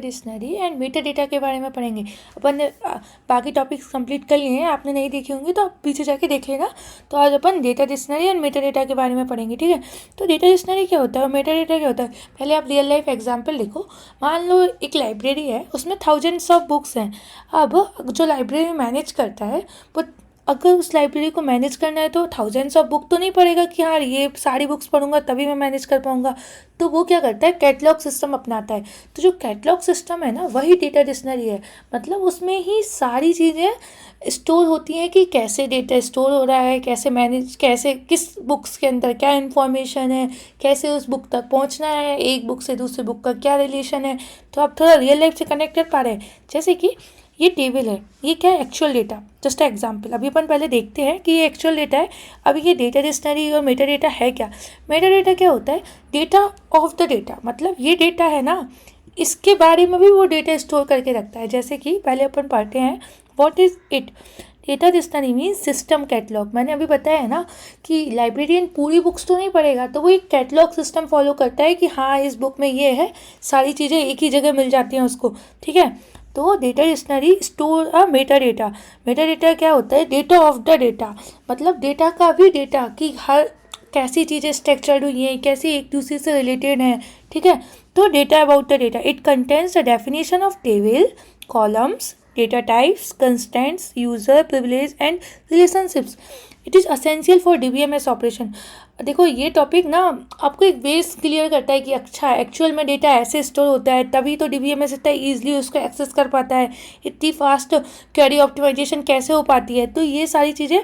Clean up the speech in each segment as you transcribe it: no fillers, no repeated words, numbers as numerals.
Dictionary and meta data के बारे में पढ़ेंगे। अपन ने बाकी टॉपिक्स कंप्लीट कर लिए हैं, आपने नहीं देखे होंगे तो आप पीछे जाके देख लेना। तो आज अपन data dictionary and meta data के बारे में पढ़ेंगे, ठीक है। तो डेटा डिक्शनरी क्या होता है और मेटा डेटा क्या होता है, पहले आप रियल लाइफ एग्जाम्पल देखो। मान लो एक लाइब्रेरी है, उसमें थाउजेंड्स ऑफ बुक्स हैं। अब जो लाइब्रेरी मैनेज करता है वो, अगर उस लाइब्रेरी को मैनेज करना है तो थाउजेंड्स ऑफ बुक तो नहीं पढ़ेगा कि हाँ ये सारी बुक्स पढ़ूंगा तभी मैं मैनेज कर पाऊंगा। तो वो क्या करता है, कैटलॉग सिस्टम अपनाता है। तो जो कैटलॉग सिस्टम है ना, वही डेटा डिक्शनरी है। मतलब उसमें ही सारी चीज़ें स्टोर होती हैं कि कैसे डेटा स्टोर हो रहा है, कैसे मैनेज, कैसे किस बुक्स के अंदर क्या इन्फॉर्मेशन है, कैसे उस बुक तक पहुंचना है, एक बुक से दूसरी बुक का क्या रिलेशन है। तो आप थोड़ा रियल लाइफ से कनेक्ट कर पा रहे हैं। जैसे कि ये टेबल है, ये क्या है, एक्चुअल डेटा। जस्ट एग्जाम्पल, अभी अपन पहले देखते हैं कि ये एक्चुअल डेटा है। अभी ये डेटा डिक्शनरी और मेटा डेटा है क्या। मेटा डेटा क्या होता है, डेटा ऑफ द डेटा। मतलब ये डेटा है ना, इसके बारे में भी वो डेटा स्टोर करके रखता है। जैसे कि पहले अपन पढ़ते हैं, what is it. Data dictionary mean system catalogue. मैंने अभी बताया है ना कि लाइब्रेरियन पूरी बुक्स तो नहीं पढ़ेगा, तो वो एक कैटलॉग सिस्टम फॉलो करता है कि हाँ इस बुक में ये है, सारी चीज़ें एक ही जगह मिल जाती हैं उसको, ठीक है। तो डेटा डिक्शनरी स्टोर अ मेटा डेटा। मेटा डेटा क्या होता है, डेटा ऑफ द डेटा। मतलब डेटा का भी डेटा कि हर कैसी चीज़ें स्ट्रक्चर्ड हुई हैं, कैसी एक दूसरे से रिलेटेड हैं, ठीक है। तो data about the data, it contains the definition of table, columns, data types, constants, user privilege and relationships. It is essential for DBMS operation. देखो ये टॉपिक ना आपको एक बेस क्लियर करता है कि अच्छा एक्चुअल में डेटा ऐसे स्टोर होता है, तभी तो DBMS इतना ईजिली उसको एक्सेस कर पाता है, इतनी फास्ट क्वेरी ऑप्टिमाइजेशन कैसे हो पाती है। तो ये सारी चीज़ें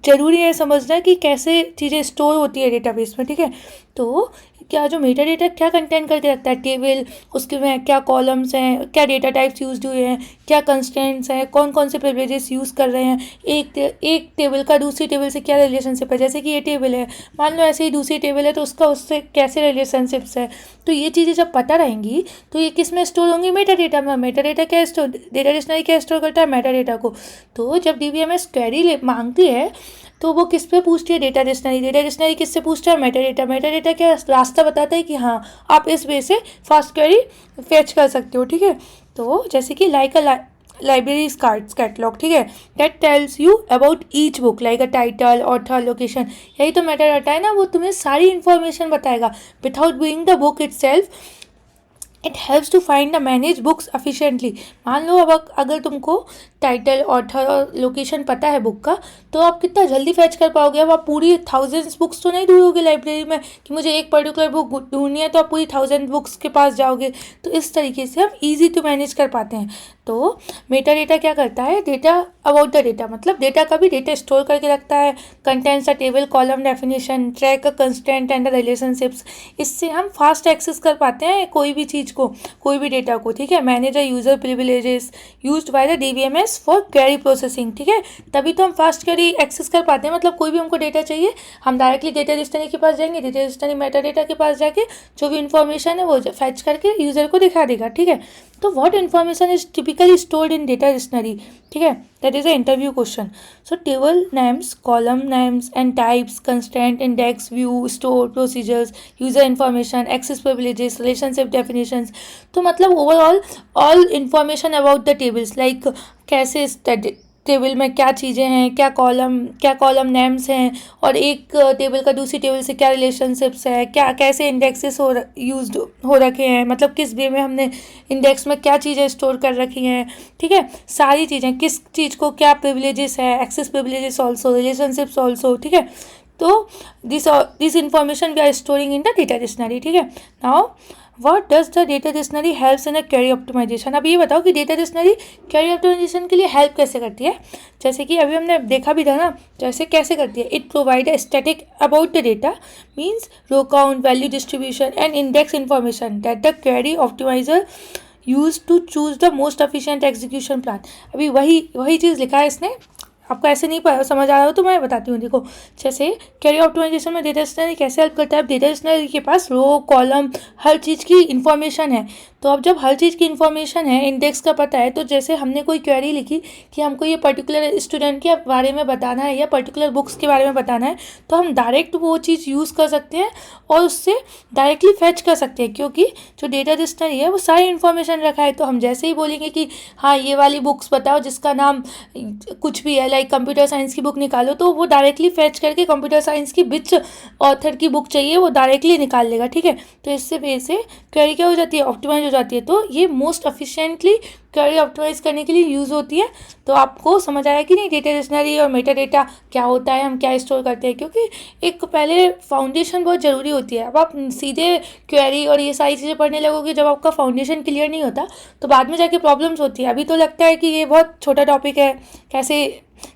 ज़रूरी है समझना कि कैसे चीज़ें स्टोर होती है डेटाबेस में, ठीक है। तो क्या जो मेटा डेटा क्या कंटेन करके रखता है, टेबल, उसके में क्या कॉलम्स हैं, क्या डेटा टाइप्स यूज हुए हैं, क्या कंस्टेंट्स हैं, कौन कौन से प्रिविलेजेस यूज़ कर रहे हैं, एक टेबल का दूसरी टेबल से क्या रिलेशनशिप है। जैसे कि ये टेबल है, मान लो ऐसे ही दूसरी टेबल है तो उसका उससे कैसे रिलेशनशिप्स है। तो ये चीज़ें जब पता रहेंगी तो ये किस में स्टोर होंगी, मेटा डेटा में। मेटा डेटा क्या स्टोर, डेटा डिक्शनरी क्या स्टोर करता है, मेटा डेटा को। तो जब DBMS क्वेरी मांगती है तो वो किस पे पूछती है, डेटा डिक्शनरी। डेटा डिक्शनरी किससे पूछता है, मेटा डेटा। मेटा डेटा क्या रास्ता बताता है कि हाँ आप इस वे से फास्ट क्वेरी फेच कर सकते हो, ठीक है। तो जैसे कि like a library cards catalogue, ठीक है, that tells you about each book like a title, author, location. यही तो मेटा डाटा है ना, वो तुम्हें सारी इन्फॉर्मेशन बताएगा without being the book itself. It helps to find the manage books efficiently. मान लो अब अगर तुमको टाइटल, ऑथर और लोकेशन पता है बुक का, तो आप कितना जल्दी फैच कर पाओगे। अब आप पूरी थाउजेंड्स बुक्स तो नहीं ढूंढोगे लाइब्रेरी में कि मुझे एक पर्टिकुलर बुक ढूंढनी है, तो आप पूरी 1000 बुक्स के पास जाओगे। तो इस तरीके से हम ईजी टू मैनेज कर पाते हैं। तो मेटा डेटा क्या करता है, डेटा अबाउट द डेटा। मतलब डेटा का भी डेटा स्टोर करके रखता है, contents a table, column, definition, track a constant and the relationships. इससे हम फास्ट एक्सेस कर पाते हैं कोई भी चीज़ को, कोई भी डेटा को, ठीक है। Manage a user privileges used by the DBMS for query processing, ठीक है। तभी तो हम फास्ट क्वेरी एक्सेस कर पाते हैं। मतलब कोई भी हमको डेटा चाहिए, हम डायरेक्टली डेटा डिक्शनरी के पास जाएंगे, डेटा डिक्शनरी मेटा डेटा के पास जाके जो भी इन्फॉर्मेशन है वो फैच करके यूजर को दिखा देगा, ठीक है। तो what information is typically stored in data dictionary, ठीक है, that is a interview question. So table names, column names and types, constant, index, view, store, procedures, user information, access privileges, relationship definitions. तो मतलब overall all information about the tables, like कैसे table में क्या चीज़ें हैं, क्या column names हैं, और एक टेबल का दूसरी टेबल से क्या रिलेशनशिप्स है, क्या कैसे इंडेक्सेस यूज हो रखे हैं, मतलब किस वे में हमने इंडेक्स में क्या चीज़ें स्टोर कर रखी हैं, ठीक है। सारी चीज़ें, किस चीज़ को क्या प्रिविलेजेस है, access privileges also, relationships also, ठीक है। तो this information we are storing in the data dictionary, ठीक है। Now what does the data dictionary helps in a query optimization. अब ये बताओ कि डेटा डिक्शनरी क्वेरी ऑप्टिमाइजेशन के लिए हेल्प कैसे करती है। जैसे कि अभी हमने देखा भी था ना, जैसे कैसे करती है, it provide a static about the data means row count, value distribution and index information that the query optimizer use to choose the most efficient execution plan. अभी वही चीज़ लिखा है इसने, आपको ऐसे नहीं समझ आ रहा हो तो मैं बताती हूँ। देखो, जैसे क्वेरी ऑप्टिमाइजेशन में डेटा डिक्शनरी कैसे हेल्प करता है। डेटा डिक्शनरी के पास रो, कॉलम, हर चीज़ की इन्फॉर्मेशन है। तो अब जब हर चीज़ की इन्फॉर्मेशन है, इंडेक्स का पता है, तो जैसे हमने कोई क्वेरी लिखी कि हमको ये पर्टिकुलर स्टूडेंट के बारे में बताना है या पर्टिकुलर बुक्स के बारे में बताना है, तो हम डायरेक्ट वो चीज़ यूज़ कर सकते हैं और उससे डायरेक्टली फैच कर सकते हैं, क्योंकि जो डेटा डिक्शनरी है वो सारी इन्फॉर्मेशन रखा है। तो हम जैसे ही बोलेंगे कि हाँ ये वाली बुक्स बताओ जिसका नाम कुछ भी है, लाइक कंप्यूटर साइंस की बुक निकालो, तो वो डायरेक्टली फैच करके कंप्यूटर साइंस की विच ऑथर की बुक चाहिए वो डायरेक्टली निकाल लेगा, ठीक है। तो इससे बेस से क्वेरी क्या हो जाती है, ऑप्टिमाइज हो जाती है। तो ये मोस्ट एफिशिएंटली क्वेरी ऑप्टिमाइज करने के लिए यूज़ होती है। तो आपको समझ आया कि नहीं डेटा डिक्शनरी और मेटा डेटा क्या होता है, हम क्या स्टोर करते हैं, क्योंकि एक पहले फाउंडेशन बहुत ज़रूरी होती है। अब आप सीधे क्वेरी और ये सारी चीज़ें पढ़ने लगोगे, जब आपका फाउंडेशन क्लियर नहीं होता तो बाद में जाके प्रॉब्लम्स होती है। अभी तो लगता है कि ये बहुत छोटा टॉपिक है, कैसे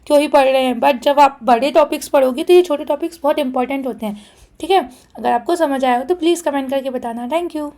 क्यों ही पढ़ रहे हैं, बट जब आप बड़े टॉपिक्स पढ़ोगे तो ये छोटे टॉपिक्स बहुत इंपॉर्टेंट होते हैं, ठीक है। अगर आपको समझ आया हो तो प्लीज़ कमेंट करके बताना। Thank you.